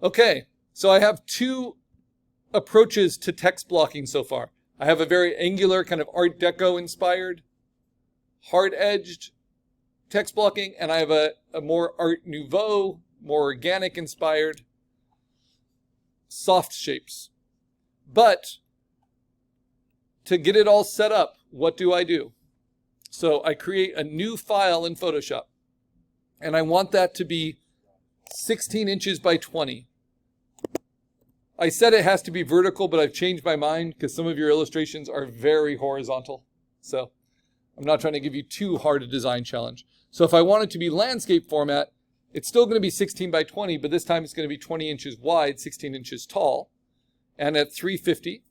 Okay, so I have two approaches to text blocking so far. I have a very angular, kind of Art Deco inspired, hard-edged text blocking, and I have a more Art Nouveau, more organic inspired, soft shapes. But to get it all set up, what do? So I create a new file in Photoshop, and I want that to be 16 inches by 20. I said it has to be vertical, but I've changed my mind because some of your illustrations are very horizontal. So I'm not trying to give you too hard a design challenge. So if I want it to be landscape format, it's still going to be 16 by 20, but this time it's going to be 20 inches wide, 16 inches tall. And at 350,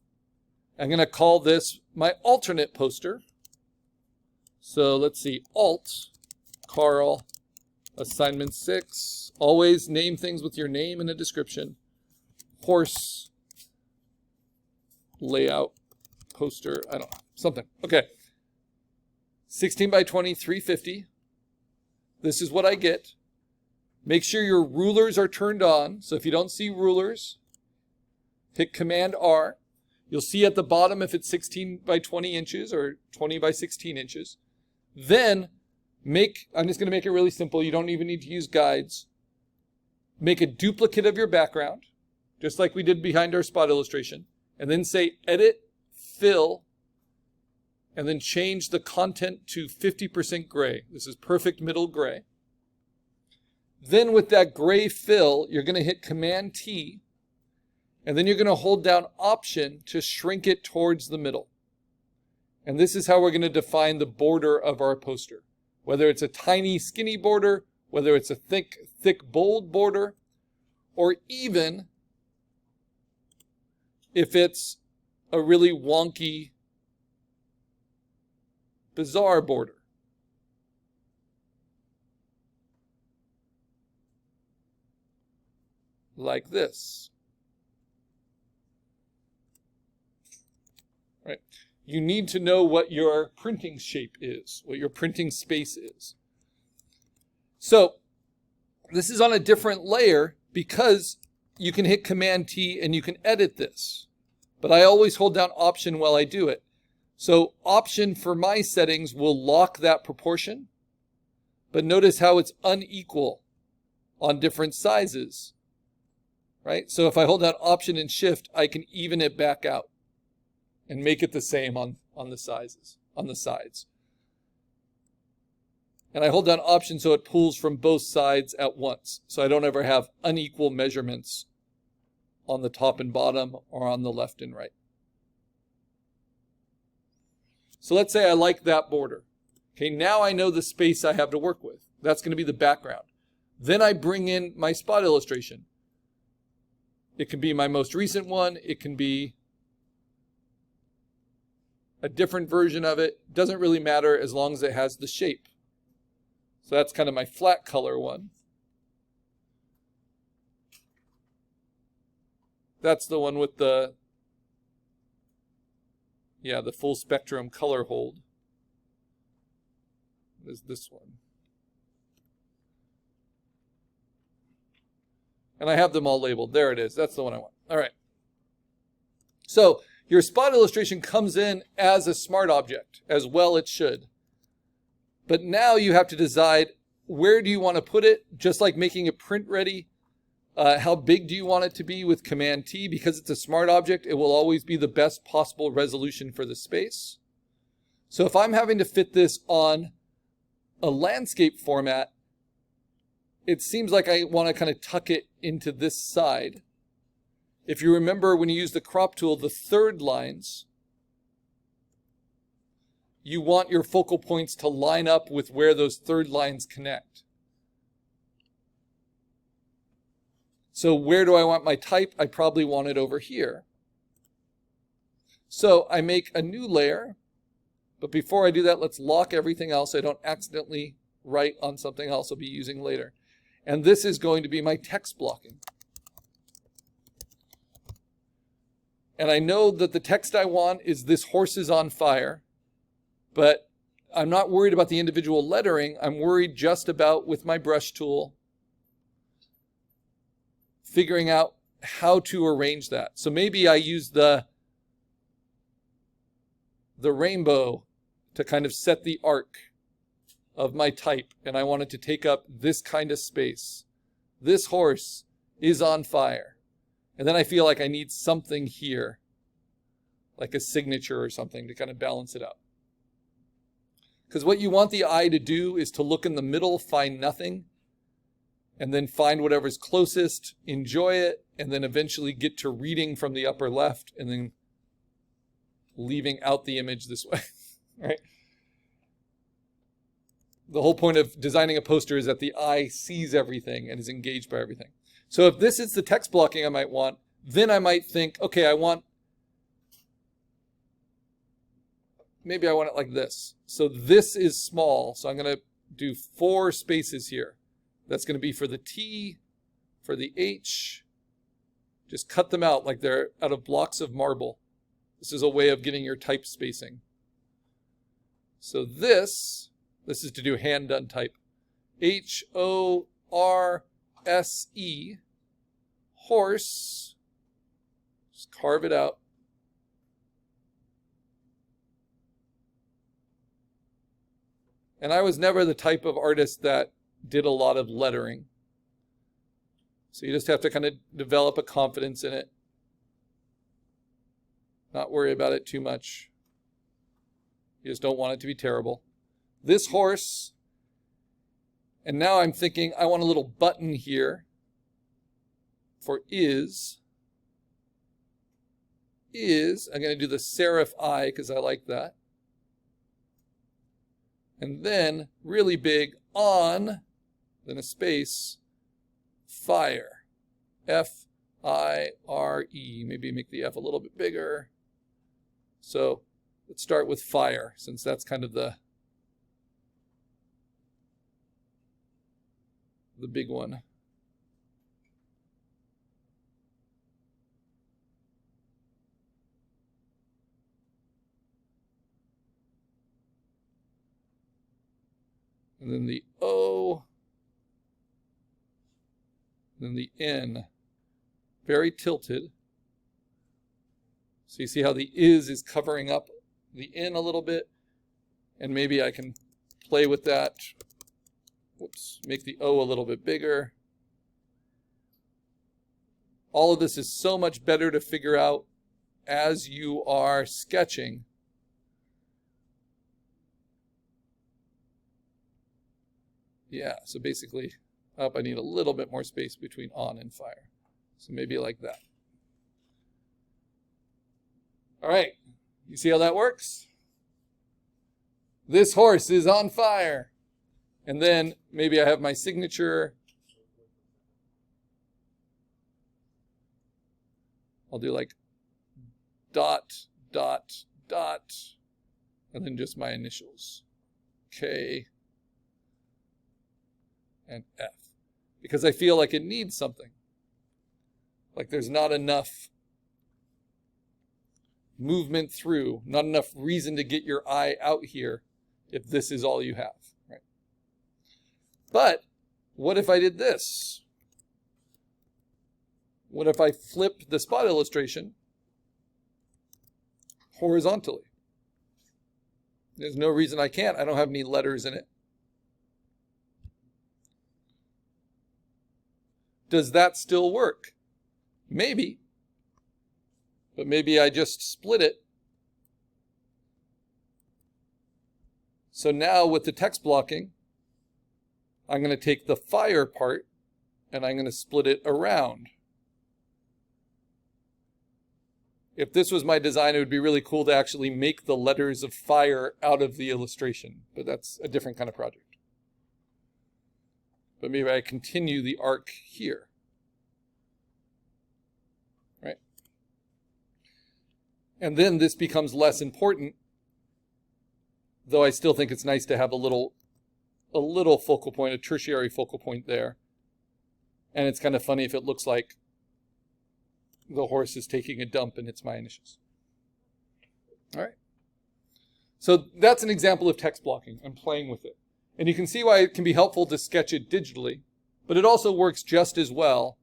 I'm going to call this my alternate poster. So let's see, Alt, Karl, assignment 6. Always name things with your name and a description. Horse layout poster, I don't know, something. Okay. 16 by 20, 350. This is what I get. Make sure your rulers are turned on. So if you don't see rulers, hit Command R. You'll see at the bottom if it's 16 by 20 inches or 20 by 16 inches. Then I'm just going to make it really simple. You don't even need to use guides. Make a duplicate of your background, just like we did behind our spot illustration, and then say Edit, Fill, and then change the content to 50% gray. This is perfect middle gray. Then with that gray fill, you're going to hit Command T, and then you're going to hold down Option to shrink it towards the middle. And this is how we're going to define the border of our poster. Whether it's a tiny, skinny border, whether it's a thick, bold border, or even if it's a really wonky, bizarre border. Like this. Right? You need to know what your printing shape is, what your printing space is. So this is on a different layer because you can hit Command T and you can edit this. But I always hold down Option while I do it. So Option for my settings will lock that proportion. But notice how it's unequal on different sizes. Right? So if I hold down Option and Shift, I can even it back out and make it the same on the sizes, on the sides. And I hold down Option so it pulls from both sides at once. So I don't ever have unequal measurements on the top and bottom or on the left and right. So let's say I like that border. Okay, now I know the space I have to work with. That's going to be the background. Then I bring in my spot illustration. It can be my most recent one. It can be a different version of it. Doesn't really matter as long as it has the shape. So that's kind of my flat color one. That's the one with the full spectrum color hold. Is this one. And I have them all labeled. There it is. That's the one I want. All right. So your spot illustration comes in as a smart object, as well it should. But now you have to decide where do you want to put it, just like making it print ready. How big do you want it to be with Command T? Because it's a smart object, it will always be the best possible resolution for the space. So if I'm having to fit this on a landscape format, it seems like I want to kind of tuck it into this side. If you remember when you use the crop tool, the third lines, you want your focal points to line up with where those third lines connect. So where do I want my type? I probably want it over here. So I make a new layer, but before I do that, let's lock everything else so I don't accidentally write on something else I'll be using later. And this is going to be my text blocking. And I know that the text I want is "This horse is on fire," but I'm not worried about the individual lettering. I'm worried just about, with my brush tool, figuring out how to arrange that. So maybe I use the rainbow to kind of set the arc of my type, and I want it to take up this kind of space. This horse is on fire. And then I feel like I need something here, like a signature or something to kind of balance it out. Because what you want the eye to do is to look in the middle, find nothing, and then find whatever's closest, enjoy it, and then eventually get to reading from the upper left and then leaving out the image this way, right? The whole point of designing a poster is that the eye sees everything and is engaged by everything. So if this is the text blocking I might want, then I might think, okay, maybe I want it like this. So this is small, so I'm going to do 4 spaces here. That's going to be for the T, for the H. Just cut them out like they're out of blocks of marble. This is a way of getting your type spacing. So this is to do hand done type. H-O-R-S-E, horse. Just carve it out. And I was never the type of artist that did a lot of lettering. So you just have to kind of develop a confidence in it. Not worry about it too much. You just don't want it to be terrible. This horse, and now I'm thinking I want a little button here for is. I'm going to do the serif I because I like that. And then really big on, then a space, fire. F-I-R-E. Maybe make the F a little bit bigger. So let's start with fire, since that's kind of the big one. And then the O, then the N, very tilted. So you see how the is covering up the N a little bit, and maybe I can play with that. Whoops, make the O a little bit bigger. All of this is so much better to figure out as you are sketching. Yeah, so basically, I need a little bit more space between on and fire. So maybe like that. All right, you see how that works? This horse is on fire. And then maybe I have my signature. I'll do like dot, dot, dot, and then just my initials, K and F, because I feel like it needs something. Like there's not enough movement through, not enough reason to get your eye out here if this is all you have, right? But what if I did this? What if I flipped the spot illustration horizontally? There's no reason I can't. I don't have any letters in it. Does that still work? Maybe. But maybe I just split it. So now with the text blocking, I'm going to take the fire part and I'm going to split it around. If this was my design, it would be really cool to actually make the letters of fire out of the illustration, but that's a different kind of project. But maybe I continue the arc here. Right? And then this becomes less important, though I still think it's nice to have a little focal point, a tertiary focal point there. And it's kind of funny if it looks like the horse is taking a dump and it's my initials. All right. So that's an example of text blocking. I'm playing with it. And you can see why it can be helpful to sketch it digitally, but it also works just as well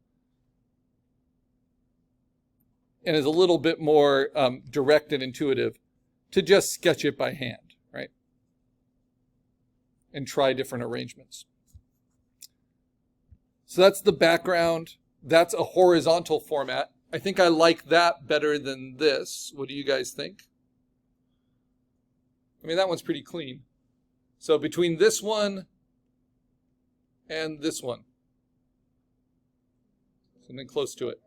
and is a little bit more direct and intuitive to just sketch it by hand, right? And try different arrangements. So that's the background. That's a horizontal format. I think I like that better than this. What do you guys think? I mean, that one's pretty clean. So between this one and this one, something close to it.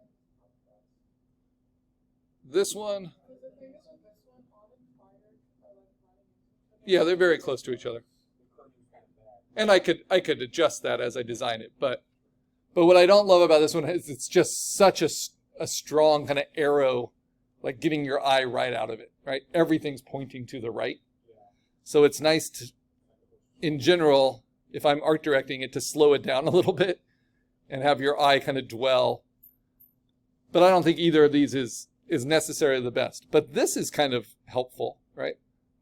This one, yeah, they're very close to each other. And I could adjust that as I design it, but what I don't love about this one is it's just such a strong kind of arrow, like getting your eye right out of it, right? Everything's pointing to the right. So it's nice to, in general, if I'm art directing it, to slow it down a little bit and have your eye kind of dwell. But I don't think either of these is necessarily the best. But this is kind of helpful, right?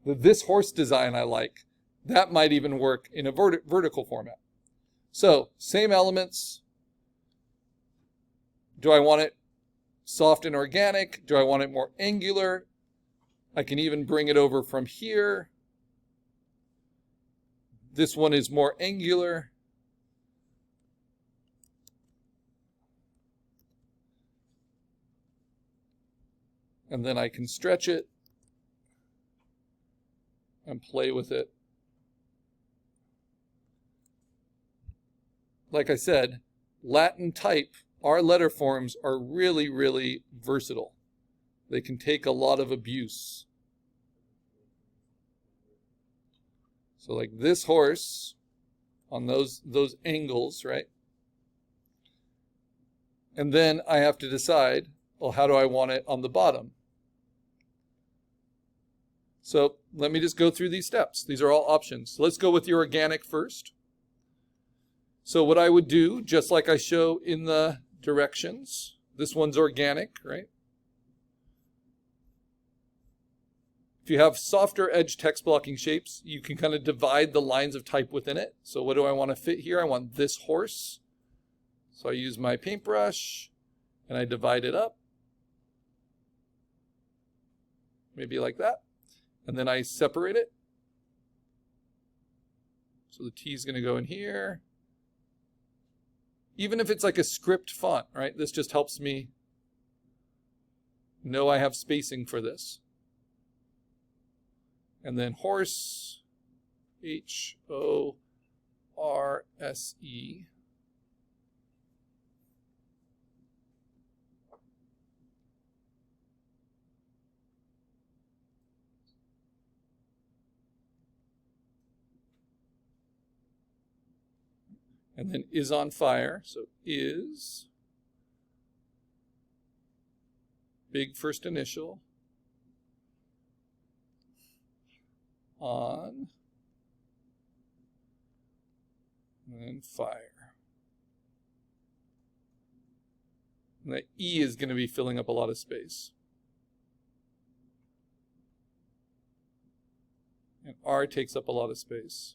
This horse design I like. That might even work in a vertical format. So, same elements. Do I want it soft and organic? Do I want it more angular? I can even bring it over from here. This one is more angular. And then I can stretch it and play with it. Like I said, Latin type, our letter forms are really, really versatile. They can take a lot of abuse. So like this horse on those angles, right? And then I have to decide, well, how do I want it on the bottom? So let me just go through these steps. These are all options. So let's go with the organic first. So what I would do, just like I show in the directions, this one's organic, right? If you have softer edge text blocking shapes, you can kind of divide the lines of type within it. So what do I want to fit here? I want this horse. So I use my paintbrush and I divide it up. Maybe like that. And then I separate it. So the T is going to go in here. Even if it's like a script font, right? This just helps me know I have spacing for this. And then horse, H-O-R-S-E. And then is on fire, so is, big first initial, on, and then fire. And the E is going to be filling up a lot of space. And R takes up a lot of space.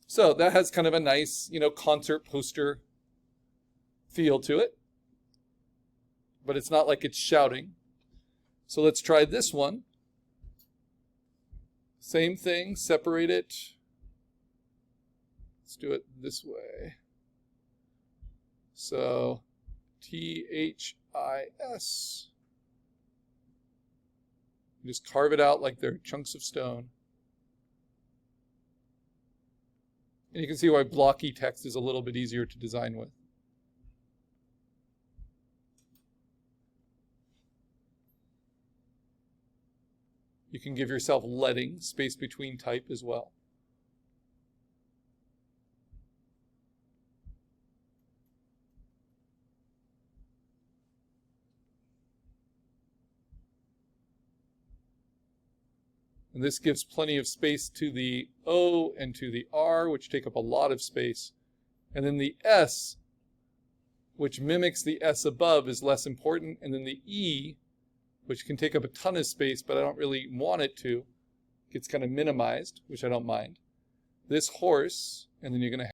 So that has kind of a nice, concert poster feel to it. But it's not like it's shouting. So let's try this one. Same thing, separate it. Let's do it this way. So T-H-I-S. Just carve it out like they're chunks of stone. And you can see why blocky text is a little bit easier to design with. You can give yourself leading, space between type as well. And this gives plenty of space to the O and to the R, which take up a lot of space. And then the S, which mimics the S above, is less important. And then the E, which can take up a ton of space, but I don't really want it to, gets kind of minimized, which I don't mind. This horse, and then you're going to